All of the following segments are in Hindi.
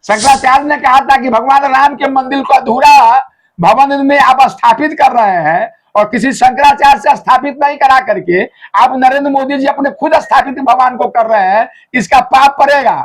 शंकराचार्य ने कहा था कि भगवान राम के मंदिर को अधूरा भवन में आप स्थापित कर रहे हैं और किसी शंकराचार्य से स्थापित नहीं करा करके आप नरेंद्र मोदी जी अपने खुद स्थापित भगवान को कर रहे हैं। इसका पाप पड़ेगा।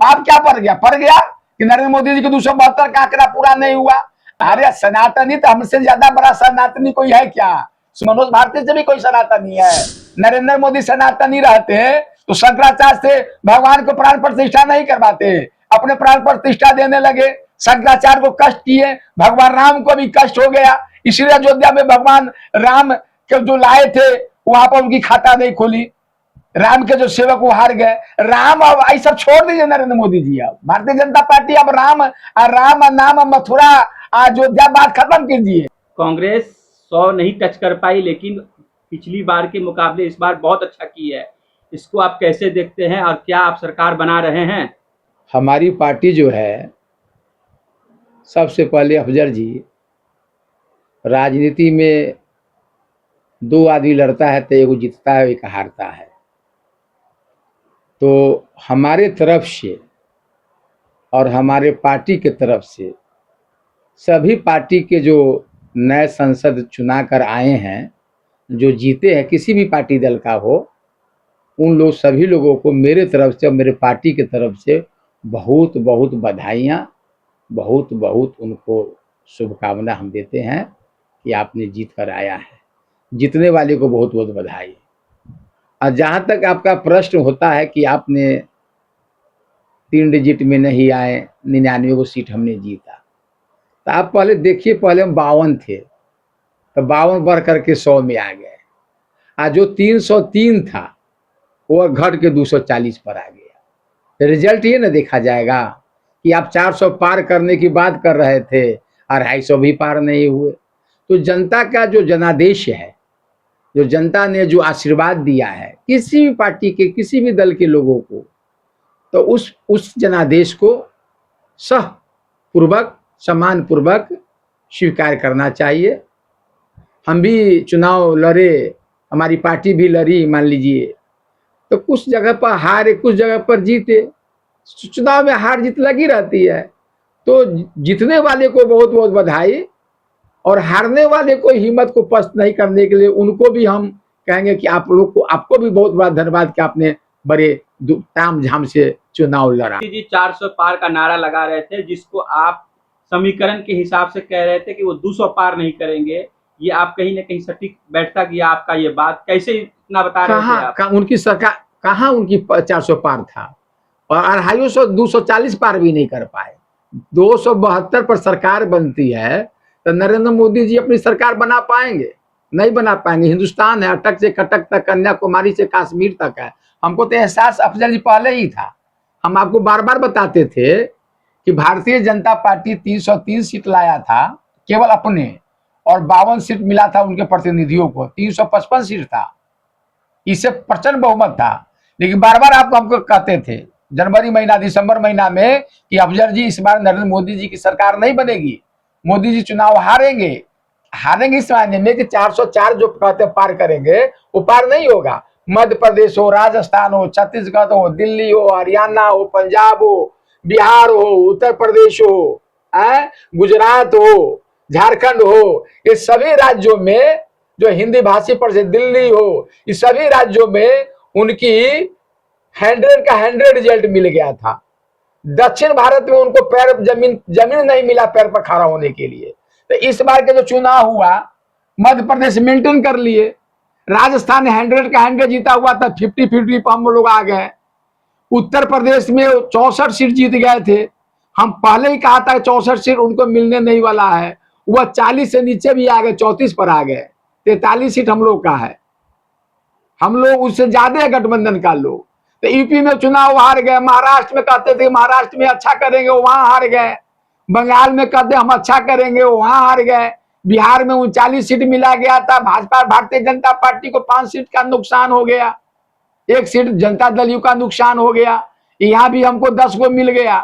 पाप क्या पड़ गया कि नरेंद्र मोदी जी के 272 का आंकड़ा पूरा नहीं हुआ। अरे सनातनी तो हमसे ज्यादा बड़ा सनातनी कोई है क्या? मनोज भारती से भी कोई सनातनी है। नरेंद्र मोदी सनातनी रहते तो शंकराचार्य से भगवान को प्राण प्रतिष्ठा नहीं करवाते, अपने प्राण प्रतिष्ठा देने लगे। शंकराचार्य को कष्ट किए, भगवान राम को भी कष्ट हो गया। इसलिए अयोध्या में भगवान राम के जो लाए थे वहां पर उनकी खाता नहीं खोली, राम के जो सेवक वो हार गए। राम अब आई सब छोड़ दीजिए नरेंद्र मोदी जी। अब भारतीय जनता पार्टी अब राम नाम मथुरा अयोध्या बात खत्म कीजिए। कांग्रेस 100 नहीं टच कर पाई, लेकिन पिछली बार के मुकाबले इस बार बहुत अच्छा की है। इसको आप कैसे देखते हैं और क्या आप सरकार बना रहे हैं? हमारी पार्टी जो है, सबसे पहले अफजल जी, राजनीति में 2 आदमी लड़ता है तो एक जीतता है एक हारता है। तो हमारे तरफ से और हमारे पार्टी के तरफ से सभी पार्टी के जो नए सांसद चुना कर आए हैं, जो जीते हैं, किसी भी पार्टी दल का हो, उन लोग सभी लोगों को मेरे तरफ से और मेरे पार्टी की तरफ से बहुत बहुत बधाइयाँ, बहुत बहुत उनको शुभकामना हम देते हैं कि आपने जीत कर आया है। जीतने वाले को बहुत बहुत बधाई। और जहाँ तक आपका प्रश्न होता है कि आपने 3 डिजिट में नहीं आए, 99 को सीट हमने जीता, तो आप पहले देखिए, पहले हम 52 थे तो 52 बढ़ करके 100 में आ गए। आज जो 303 था वो घट के 240 पर आ गया। रिजल्ट ये ना देखा जाएगा कि आप 400 पार करने की बात कर रहे थे, 250 भी पार नहीं हुए। तो जनता का जो जनादेश है, जो जनता ने जो आशीर्वाद दिया है किसी भी पार्टी के, किसी भी दल के लोगों को, तो उस जनादेश को सहपूर्वक, सम्मानपूर्वक स्वीकार करना चाहिए। हम भी चुनाव लड़े, हमारी पार्टी भी लड़ी, मान लीजिए, तो कुछ जगह पर हारे, कुछ जगह पर जीते। चुनाव में हार जीत लगी रहती है। तो जीतने वाले को बहुत बहुत बधाई, और हारने वाले को हिम्मत को पस्त नहीं करने के लिए उनको भी हम कहेंगे कि आप लोग को, आपको भी बहुत बड़ा धन्यवाद कि आपने बड़े ताम झाम से चुनाव लड़ा। जी 400 पार का नारा लगा रहे थे, जिसको आप समीकरण के हिसाब से कह रहे थे कि वो 200 पार नहीं करेंगे। ये आप कहीं ना कहीं सटीक बैठता गया आपका ये बात, कैसे इतना बता रहे थे आप? उनकी सरकार कहाँ उनकी 400 पार था, और 250 240 पार भी नहीं कर पाए। 272 पर सरकार बनती है तो नरेंद्र मोदी जी अपनी सरकार बना पाएंगे? नहीं बना पाएंगे। हिंदुस्तान है, अटक से कटक तक, कन्याकुमारी से कश्मीर तक है। हमको तो एहसास अफजल जी पहले ही था। हम आपको बार बार बताते थे कि भारतीय जनता पार्टी 303 सीट लाया था केवल अपने, और 52 सीट मिला था उनके प्रतिनिधियों को। 355 सीट था, इससे प्रचंड बहुमत था। लेकिन बार बार आप हमको कहते थे जनवरी महीना, दिसंबर महीना में कि अफजल जी इस बार नरेंद्र मोदी जी की सरकार नहीं बनेगी, मोदी जी चुनाव हारेंगे। हारेंगे इस मायने में कि 404 जो कहते पार करेंगे वो पार नहीं होगा। मध्य प्रदेश हो, राजस्थान हो, छत्तीसगढ़ हो, दिल्ली हो, हरियाणा हो, पंजाब हो, बिहार हो, उत्तर प्रदेश हो, गुजरात हो, झारखंड हो, ये सभी राज्यों में जो हिंदी भाषी पर से, दिल्ली हो, इस सभी राज्यों में उनकी 100 का 100 रिजल्ट मिल गया था। दक्षिण भारत में उनको पैर जमीन नहीं मिला पैर पर खड़ा होने के लिए। तो इस बार के जो चुनाव हुआ, मध्य प्रदेश मेंटेन कर लिए, राजस्थान 100 का 100 जीता हुआ था, 50-50 पर हम लोग आ गए। उत्तर प्रदेश में 64 सीट जीत गए थे। हम पहले ही कहा था 64 सीट उनको मिलने नहीं वाला है, वह 40 से नीचे भी आ गए, 34 पर आ गए। 43 सीट हम लोग का है, हम लोग उससे ज्यादा है गठबंधन का लोग। तो यूपी में चुनाव हार गए, महाराष्ट्र में कहते थे महाराष्ट्र में अच्छा करेंगे, वहां हार गए। बंगाल में कहते हम अच्छा करेंगे, वहां हार गए। बिहार में 39 सीट मिला गया था, भाजपा भारतीय जनता पार्टी को 5 सीट का नुकसान हो गया, 1 सीट जनता दल यू का नुकसान हो गया। यहाँ भी हमको 10 को मिल गया।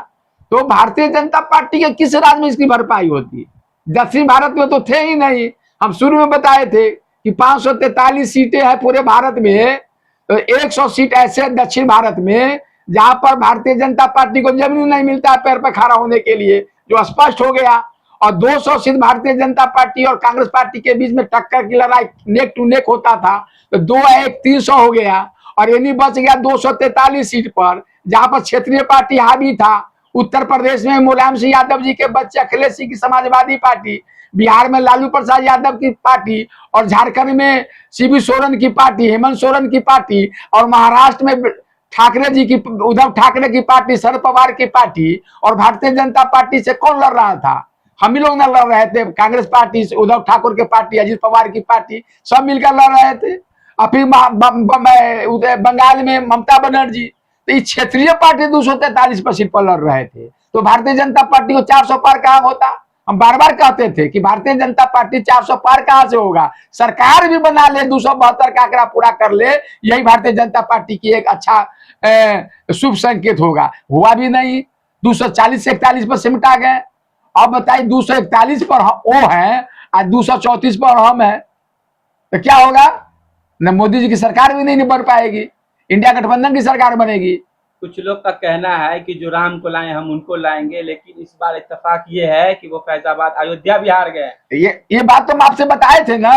तो भारतीय जनता पार्टी के किस राज्य में इसकी भरपाई होती? दक्षिण भारत में तो थे ही नहीं। हम शुरू में बताए थे कि 543 सीटें हैं पूरे भारत में, तो 100 सीट ऐसे दक्षिण भारत में जहां पर भारतीय जनता पार्टी को जमीन नहीं मिलता है पैर पर खड़ा होने के लिए, जो स्पष्ट हो गया। और 200 सीट भारतीय जनता पार्टी और कांग्रेस पार्टी के बीच में टक्कर की लड़ाई नेक टू नेक होता था, तो 2-1 300 हो गया और यानी बच गया 243 सीट पर, जहां पर क्षेत्रीय पार्टी हावी था। उत्तर प्रदेश में मुलायम सिंह यादव जी के बच्चे अखिलेश सिंह की समाजवादी पार्टी, बिहार में लालू प्रसाद यादव की पार्टी, और झारखंड में शिबू सोरेन की पार्टी, हेमंत सोरेन की पार्टी, और महाराष्ट्र में ठाकरे जी की, उद्धव ठाकरे की पार्टी, शरद पवार की पार्टी। और भारतीय जनता पार्टी से कौन लड़ रहा था? हम ही लोग न लड़ रहे थे, कांग्रेस पार्टी से उद्धव ठाकुर की पार्टी, अजित पवार की पार्टी, सब मिलकर लड़ रहे थे। और फिर बंगाल में ममता बनर्जी, तो ये क्षेत्रीय पार्टी 243 पर सीट पर लड़ रहे थे। तो भारतीय जनता पार्टी को 400 पार कहां होता? हम बार बार कहते थे कि भारतीय जनता पार्टी 400 पार कहां से होगा? सरकार भी बना ले, 272 का आंकड़ा पूरा कर ले, यही भारतीय जनता पार्टी की एक अच्छा शुभ संकेत होगा। हुआ भी नहीं, 240 से 41 पर सिमटा गए। अब बताइए 241 पर वो है, आज 234 पर हम है, तो क्या होगा? न मोदी जी की सरकार भी नहीं बन पाएगी, इंडिया गठबंधन की सरकार बनेगी। कुछ लोग का कहना है कि जो राम को लाए हम उनको लाएंगे, लेकिन इस बार इत्तेफाक ये है कि वो फैजाबाद, अयोध्या भी हार गए। ये बात तो हम आपसे बताए थे ना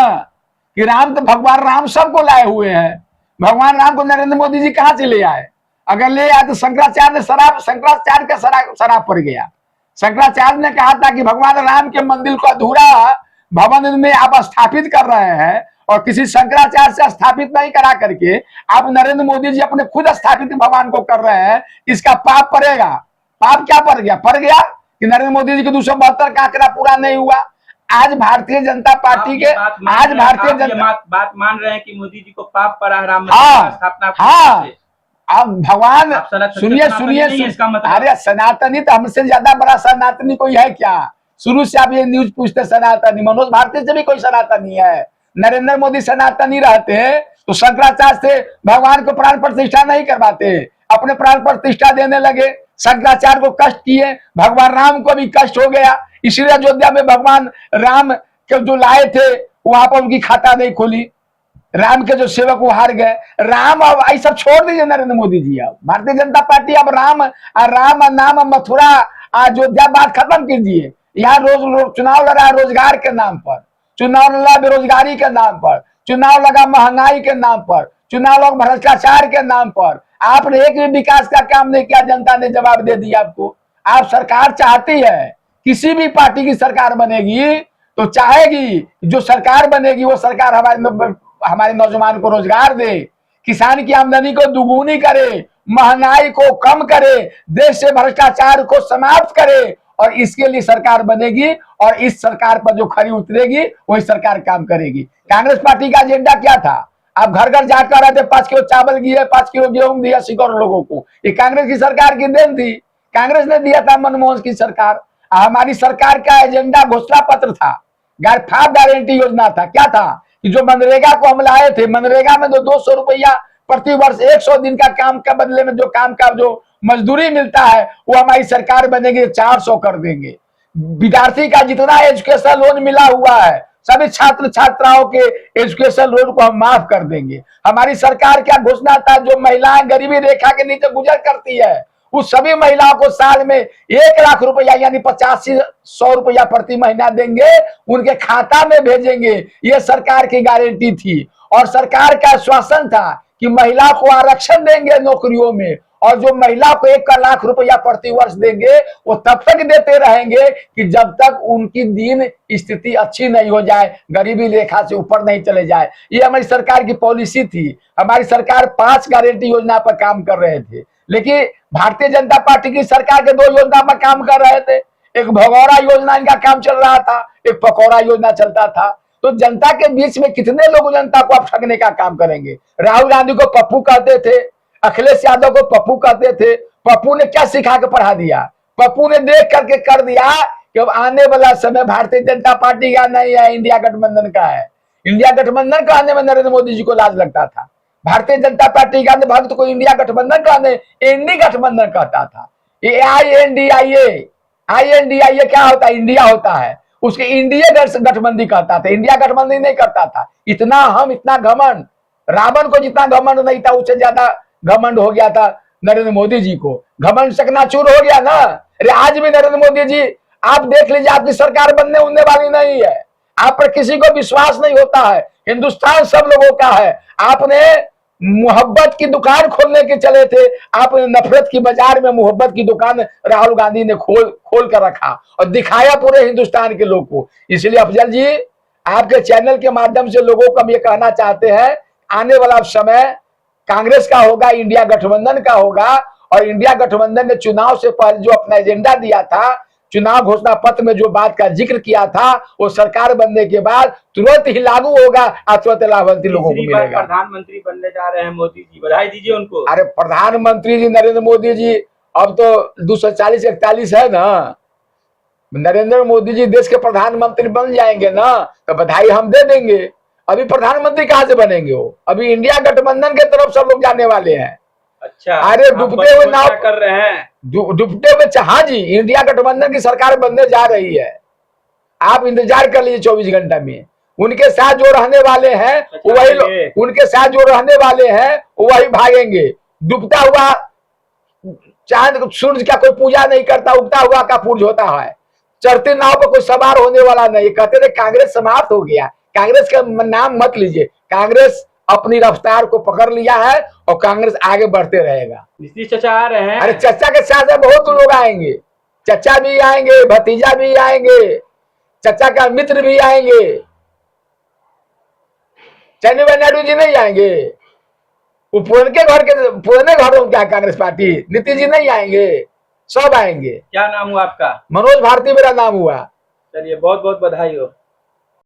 कि राम तो भगवान राम सबको लाए हुए हैं। भगवान राम को नरेंद्र मोदी जी कहां से ले आए? अगर ले आए तो शंकराचार्य ने शंकराचार्य का शराब पड़ गया। शंकराचार्य ने कहा था कि भगवान राम के मंदिर को अधूरा भवन में आप स्थापित कर रहे हैं और किसी शंकराचार्य से स्थापित नहीं करा करके आप नरेंद्र मोदी जी अपने खुद स्थापित भगवान को कर रहे हैं, इसका पाप पड़ेगा। पाप क्या पड़ गया? पड़ गया कि नरेंद्र मोदी जी के 272 का आंकड़ा पूरा नहीं हुआ। आज भारतीय जनता पार्टी के बात मान रहे हैं कि मोदी जी को पाप पड़ा है राम मंदिर स्थापना। हाँ, अब भगवान सुनिए सुनिए, अरे सनातनी तो हमसे ज्यादा बड़ा सनातनी कोई है क्या? शुरू से आप ये न्यूज पूछते सनातनी, मनोज भारती से भी कोई सनातनी है? नरेंद्र मोदी सनातनी रहते तो शंकराचार्य से भगवान को प्राण प्रतिष्ठा नहीं करवाते, अपने प्राण प्रतिष्ठा देने लगे, शंकराचार्य को कष्ट किए, भगवान राम को भी कष्ट हो गया। इसलिए अयोध्या में भगवान राम के जो लाए थे वहां पर उनकी खाता नहीं खोली, राम के जो सेवक वो हार गए। राम अब आई सब छोड़ दीजिए नरेंद्र मोदी जी, अब भारतीय जनता पार्टी अब राम नाम मथुरा अयोध्या बात खत्म कीजिए। यहाँ रोज चुनाव लड़ा रोजगार के नाम पर, चुनाव लड़ा बेरोजगारी के नाम पर, चुनाव लगा महंगाई के नाम पर, चुनाव लगा भ्रष्टाचार के नाम पर। आपने एक भी विकास का काम नहीं किया, जनता ने जवाब दे दिया आपको। आप सरकार चाहती है, किसी भी पार्टी की सरकार बनेगी तो चाहेगी जो सरकार बनेगी वो सरकार हमारे नौजवान को रोजगार दे, किसान की आमदनी को दुगुनी करे, महंगाई को कम करे, देश से भ्रष्टाचार को समाप्त करे, और इसके लिए सरकार बनेगी। और इस सरकार पर जो खरी उतरेगी वही सरकार काम करेगी। कांग्रेस पार्टी का एजेंडा क्या था? आप घर घर जाकर रहे थे, 5 किलो चावल दिए, 5 किलो गेहूं दिया 80 करोड़ लोगों को। ये कांग्रेस की सरकार की देन थी, कांग्रेस ने दिया था, मनमोहन की सरकार। हमारी सरकार का एजेंडा घोषणा पत्र था, गारंटी योजना था। क्या था कि जो मनरेगा को हम लाए थे, मनरेगा में 200 रुपया प्रति वर्ष 100 दिन का काम के बदले में जो काम का जो मजदूरी मिलता है वो हमारी सरकार बनेगी 400 कर देंगे। विद्यार्थी का जितना एजुकेशन लोन मिला हुआ है सभी छात्र छात्राओं के एजुकेशन लोन को हम माफ कर देंगे। हमारी सरकार क्या घोषणा था? जो महिलाएं गरीबी रेखा के नीचे गुजर करती है उस सभी महिलाओं को साल में 1 लाख रुपया यानी 85-100 रुपया प्रति महीना देंगे, उनके खाता में भेजेंगे। ये सरकार की गारंटी थी। और सरकार का आश्वासन था कि महिला को आरक्षण देंगे नौकरियों में, और जो महिला को 1 लाख रुपया प्रति वर्ष देंगे वो तब तक देते रहेंगे कि जब तक उनकी दीन स्थिति अच्छी नहीं हो जाए, गरीबी रेखा से ऊपर नहीं चले जाए। ये हमारी सरकार की पॉलिसी थी। हमारी सरकार 5 गारंटी योजना पर काम कर रहे थे, लेकिन भारतीय जनता पार्टी की सरकार के 2 योजना पर काम कर रहे थे। एक भगौरा योजना इनका काम चल रहा था, एक पकौड़ा योजना चलता था। तो जनता के बीच में कितने लोग जनता को अब ठगने का काम करेंगे? राहुल गांधी को पप्पू कहते थे, अखिलेश यादव को पप्पू कहते थे। पप्पू ने क्या सिखा के पढ़ा दिया? पप्पू ने देख करके कर दिया कि अब आने वाला समय भारतीय जनता पार्टी का नहीं है, इंडिया गठबंधन का है। इंडिया गठबंधन का आने में नरेंद्र मोदी जी को लाज लगता था। भारतीय जनता पार्टी का भक्त को इंडिया गठबंधन कहने एनडी गठबंधन कहता था। ये INDIA क्या होता है? इंडिया होता है, उसके इंडिया गठबंधन कहता था, इंडिया गठबंधन नहीं करता था। इतना घमंड, रावण को जितना घमंड नहीं था उससे ज्यादा घमंड हो गया था नरेंद्र मोदी जी को। घमंड चकनाचूर हो गया ना। अरे आज भी नरेंद्र मोदी जी आप देख लीजिए, आपकी सरकार बनने उनने वाली नहीं है। आप पर किसी को विश्वास नहीं होता है। हिंदुस्तान सब लोगों का है। आपने मोहब्बत की दुकान खोलने के चले थे, आपने नफरत की बाजार में मोहब्बत की दुकान राहुल गांधी ने खोल कर रखा और दिखाया पूरे हिंदुस्तान के लोग को। इसलिए अफजल जी, आपके चैनल के माध्यम से लोगों को हम ये कहना चाहते हैं, आने वाला समय कांग्रेस का होगा, इंडिया गठबंधन का होगा। और इंडिया गठबंधन ने चुनाव से पहले जो अपना एजेंडा दिया था, चुनाव घोषणा पत्र में जो बात का जिक्र किया था, वो सरकार बनने के बाद तुरंत ही लागू होगा और तुरंत लाभार्थी लोगों को मिलेगा। प्रधानमंत्री बनने जा रहे हैं मोदी जी, बधाई दीजिए उनको। अरे प्रधानमंत्री जी नरेंद्र मोदी जी, अब तो 240-41 है ना, नरेंद्र मोदी जी देश के प्रधानमंत्री बन जाएंगे ना, तो बधाई हम दे देंगे। अभी प्रधानमंत्री कहाँ से बनेंगे वो? अभी इंडिया गठबंधन के तरफ सब लोग जाने वाले हैं। अच्छा, अरे डूबते हुए नाव कर रहे हैं, डूबते हुए, हाँ जी, इंडिया गठबंधन की सरकार बनने जा रही है। आप इंतजार कर लीजिए 24 घंटा में। उनके साथ जो रहने वाले हैं वही, उनके साथ जो रहने वाले हैं वही भागेंगे। डूबता हुआ चांद सूरज का कोई पूजा नहीं करता, उगता हुआ का पूज होता है। चढ़ती नाव पर कोई सवार होने वाला नहीं। कहते थे कांग्रेस समाप्त हो गया, कांग्रेस का नाम मत लीजिए। कांग्रेस अपनी रफ्तार को पकड़ लिया है और कांग्रेस आगे बढ़ते रहेगा। नीतीश चाचा आ रहे हैं। अरे चाचा के साथ बहुत लोग आएंगे, चाचा भी आएंगे, भतीजा भी आएंगे, चाचा का मित्र भी आएंगे। चंद्रबाबू नायडू जी नहीं आएंगे? वो पुराने घरों क्या कांग्रेस पार्टी? नीतीश जी नहीं आएंगे? सब आएंगे। क्या नाम हुआ आपका? मनोज भारती मेरा नाम हुआ। चलिए, बहुत बहुत बधाई हो।